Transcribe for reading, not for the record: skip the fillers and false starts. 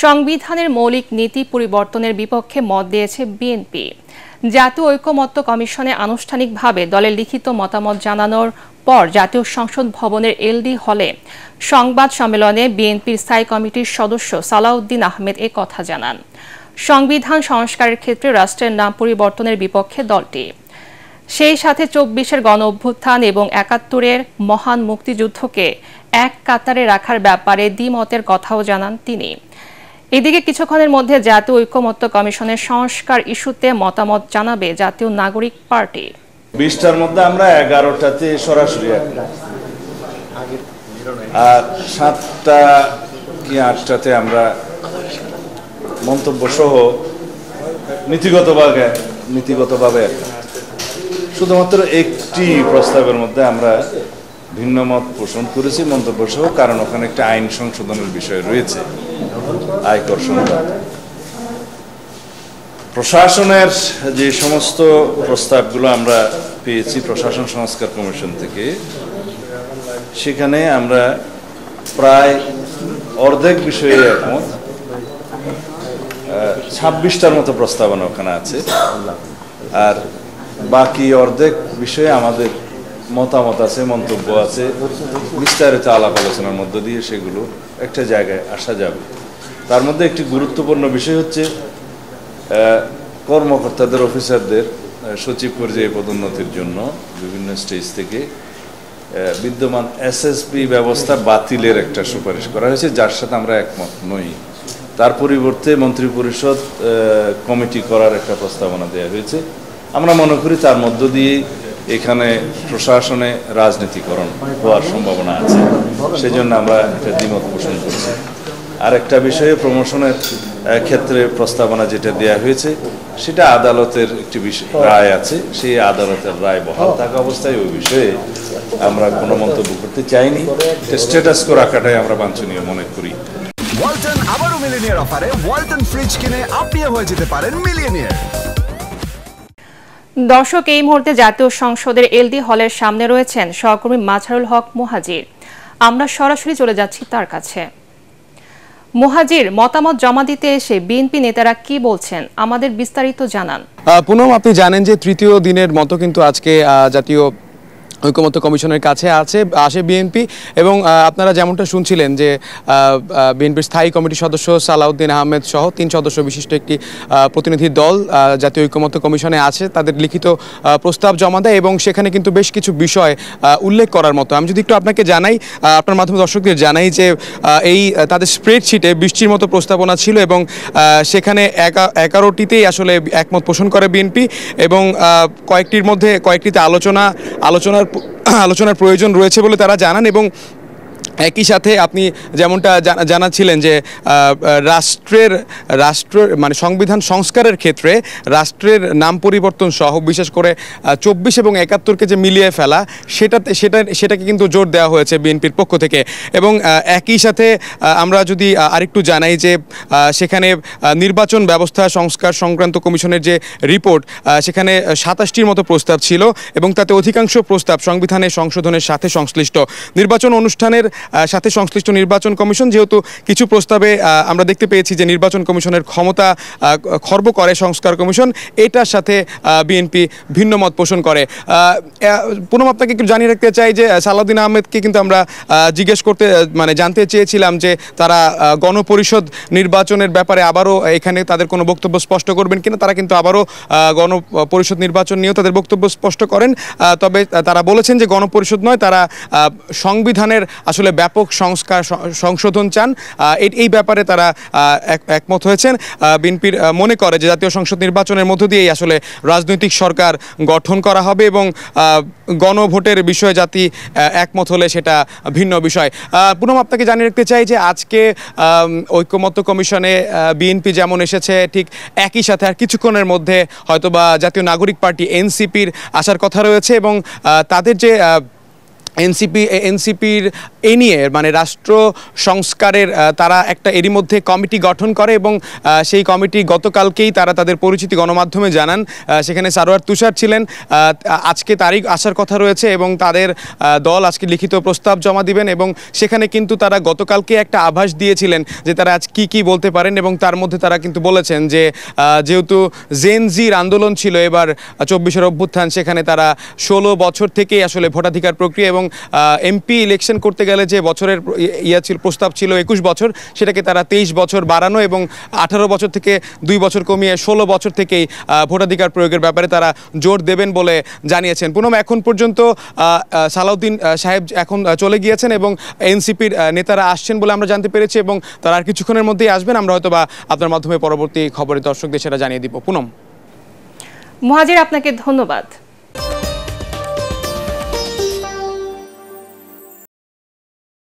সংবিধানের মৌলিক নীতি পরিবর্তনের বিপক্ষে মত দিয়েছে বিএনপি। জাতীয় ঐকমত্য কমিশনে আনুষ্ঠানিকভাবে দলের লিখিত মতামত জানানোর পর জাতীয় সংসদ ভবনের এলডি হলে সংবাদ সম্মেলনে বিএনপির স্থায়ী কমিটির সদস্য সালাউদ্দিন আহমেদ এ কথা জানান। সংবিধান সংস্কারের ক্ষেত্রে রাষ্ট্রের নাম পরিবর্তনের বিপক্ষে দলটি। সেই সাথে ২৪-এর গণঅভ্যুত্থান এবং ৭১-এর মহান মুক্তিযুদ্ধকে এক কাতারে রাখার ব্যাপারে দ্বিমতের কথাও জানান তিনি। এদিকে কিছুক্ষণের মধ্যে জাতীয় ঐকমত্য কমিশনের সংস্কার ইস্যুতে মতামত জানাবে জাতীয় নাগরিক পার্টি। ২০টার মধ্যে আমরা ১১টাতে সরাসরি আর ৭টা কি ৮টাতে আমরা মন্তব্য সহ নীতিগতভাবে শুধুমাত্র একটি প্রস্তাবের মধ্যে আমরা ভিন্ন মত পোষণ করেছি মন্তব্য সহ, কারণ ওখানে একটা আইন সংশোধনের বিষয় রয়েছে, আয়কর সংক্রান্ত। প্রশাসনের যে সমস্ত প্রস্তাবগুলো আমরা পেয়েছি প্রশাসন সংস্কার কমিশন থেকে, সেখানে আমরা প্রায় অর্ধেক বিষয়ে একমত। ২৬টার মতো প্রস্তাবনা ওখানে আছে, আর বাকি অর্ধেক বিষয়ে আমাদের মতামত আছে, মন্তব্য আছে। বিস্তারিত আলাপ আলোচনার মধ্য দিয়ে সেগুলো একটা জায়গায় আসা যাবে। তার মধ্যে একটি গুরুত্বপূর্ণ বিষয় হচ্ছে কর্মকর্তাদের, অফিসারদের সচিব পর্যায়ে পদোন্নতির জন্য বিভিন্ন স্টেজ থেকে বিদ্যমান এসএসপি ব্যবস্থা বাতিলের একটা সুপারিশ করা হয়েছে, যার সাথে আমরা একমত নই। তার পরিবর্তে মন্ত্রিপরিষদ কমিটি করার একটা প্রস্তাবনা দেওয়া হয়েছে। আমরা মনে করি তার মধ্য দিয়ে এখানে প্রশাসনে রাজনীতিকরণ হওয়ার সম্ভাবনা আছে, সেজন্য আমরা একটা দ্বিমত পোষণ করছি। আর একটা বিষয়ে প্রমোশনের ক্ষেত্রে প্রস্তাবনা যেটা দেওয়া হয়েছে, সেটা আদালতের একটি রায় আছে, সেই আদালতের রায় বহাল থাকা অবস্থায় ওই বিষয়ে আমরা কোনো মন্তব্য করতে চাইনি। স্ট্যাটাস কো রাখাটাই আমরা বাঞ্ছনীয় মনে করি। ওয়ালটন আবারও মিলিয়নিয়ার অফারে ওয়ালটন ফ্রিজ কিনে আপনিও হয়ে যেতে পারেন মিলিয়নিয়ার। দর্শক, এই মুহূর্তে জাতীয় সংসদের এলডি হলের সামনে রয়েছেন সহকর্মী মাজহারুল হক মুহাজির। আমরা সরাসরি চলে যাচ্ছি তার কাছে। মুহাজির, মতামত জমা দিতে এসে বিএনপি নেতারা কি বলছেন, আমাদের বিস্তারিত জানান। পুনম, আপনি জানেন যে তৃতীয় দিনের মতো কিন্তু আজকে জাতীয় ঐকমত্য কমিশনের কাছে আসে বিএনপি, এবং আপনারা যেমনটা শুনছিলেন যে বিএনপির স্থায়ী কমিটির সদস্য সালাউদ্দিন আহমেদ সহ ৩ সদস্য বিশিষ্ট একটি প্রতিনিধি দল জাতীয় ঐকমত্য কমিশনে আছে, তাদের লিখিত প্রস্তাব জমা দেয়, এবং সেখানে কিন্তু বেশ কিছু বিষয় উল্লেখ করার মতো। আমি যদি একটু আপনাকে জানাই, আপনার মাধ্যমে দর্শকদের জানাই যে এই তাদের স্প্রেডশিটে ২০টির মতো প্রস্তাবনা ছিল, এবং সেখানে 11টিতেই আসলে একমত পোষণ করে বিএনপি, এবং কয়েকটিতে আলোচনার প্রয়োজন রয়েছে বলে তারা জানান। এবং একই সাথে আপনি যেমনটা জানাচ্ছিলেন যে রাষ্ট্রের মানে সংবিধান সংস্কারের ক্ষেত্রে রাষ্ট্রের নাম পরিবর্তন সহ বিশেষ করে ২৪ এবং ৭১কে যে মিলিয়ে ফেলা, সেটাকে কিন্তু জোর দেওয়া হয়েছে বিএনপির পক্ষ থেকে। এবং একই সাথে আমরা যদি আরেকটু জানাই যে সেখানে নির্বাচন ব্যবস্থা সংস্কার সংক্রান্ত কমিশনের যে রিপোর্ট, সেখানে ২৭টির মতো প্রস্তাব ছিল, এবং তাতে অধিকাংশ প্রস্তাব সংবিধানের সংশোধনের সাথে সংশ্লিষ্ট। নির্বাচন অনুষ্ঠানের সাথে সংশ্লিষ্ট নির্বাচন কমিশন, যেহেতু কিছু প্রস্তাবে আমরা দেখতে পেয়েছি যে নির্বাচন কমিশনের ক্ষমতা খর্ব করে সংস্কার কমিশন, এটার সাথে বিএনপি ভিন্ন মত পোষণ করে। পুনম, আপনাকে একটু জানিয়ে রাখতে চাই যে সালাউদ্দিন আহমেদকে কিন্তু আমরা জানতে চেয়েছিলাম যে তারা গণপরিষদ নির্বাচনের ব্যাপারে আবারও এখানে তাদের কোনো বক্তব্য স্পষ্ট করবেন কিনা। তারা কিন্তু আবারও গণপরিষদ নির্বাচন নিয়েও তাদের বক্তব্য স্পষ্ট করেন, তবে তারা বলেছেন যে গণপরিষদ নয়, তারা সংবিধানের আসলে ব্যাপক সংশোধন চান। এই ব্যাপারে তারা একমত হয়েছেন। বিএনপির মনে করে যে জাতীয় সংসদ নির্বাচনের মধ্য দিয়েই আসলে রাজনৈতিক সরকার গঠন করা হবে, এবং গণভোটের বিষয়ে জাতি একমত হলে সেটা ভিন্ন বিষয়। পুনম, আপনাকে জানিয়ে রাখতে চাই যে আজকে ঐকমত্য কমিশনে বিএনপি যেমন এসেছে, ঠিক একই সাথে আর কিছুক্ষণের মধ্যে হয়তোবা জাতীয় নাগরিক পার্টি এনসিপির আসার কথা রয়েছে, এবং তাদের যে এনসিপির এই নিয়ে মানে রাষ্ট্র সংস্কারের তারা একটা এরই মধ্যে কমিটি গঠন করে এবং সেই কমিটি গতকালকেই তারা তাদের পরিচিতি গণমাধ্যমে জানান। সেখানে সারোয়ার তুষার ছিলেন। আজকে তারিখ আসার কথা রয়েছে এবং তাদের দল আজকে লিখিত প্রস্তাব জমা দিবেন এবং সেখানে কিন্তু তারা গতকালকে একটা আভাস দিয়েছিলেন যে তারা আজ কি বলতে পারেন এবং তার মধ্যে তারা কিন্তু বলেছেন যে যেহেতু জেনজির আন্দোলন ছিল এবার 24-এর অভ্যুত্থান, সেখানে তারা 16 বছর থেকেই আসলে ভোটাধিকার প্রক্রিয়া এবং এমপি ইলেকশন করতে গেলে যে বছরের প্রস্তাব ছিল 21 বছর, সেটাকে তারা 23 বছর বাড়ানো এবং 18 বছর থেকে 2 বছর কমিয়ে 16 বছর থেকেই ভোটাধিকার প্রয়োগের ব্যাপারে তারা জোর দেবেন বলে জানিয়েছেন। পুনম, এখন পর্যন্ত সালাউদ্দিন সাহেব এখন চলে গিয়েছেন এবং এনসিপির নেতারা আসছেন বলে আমরা জানতে পেরেছি এবং তারা আর কিছুক্ষণের মধ্যেই আসবেন। আমরা হয়তো বা আপনার মাধ্যমে পরবর্তী খবরে দর্শকদের সেটা জানিয়ে দিব। পুনম। মুহাজির, আপনাকে ধন্যবাদ।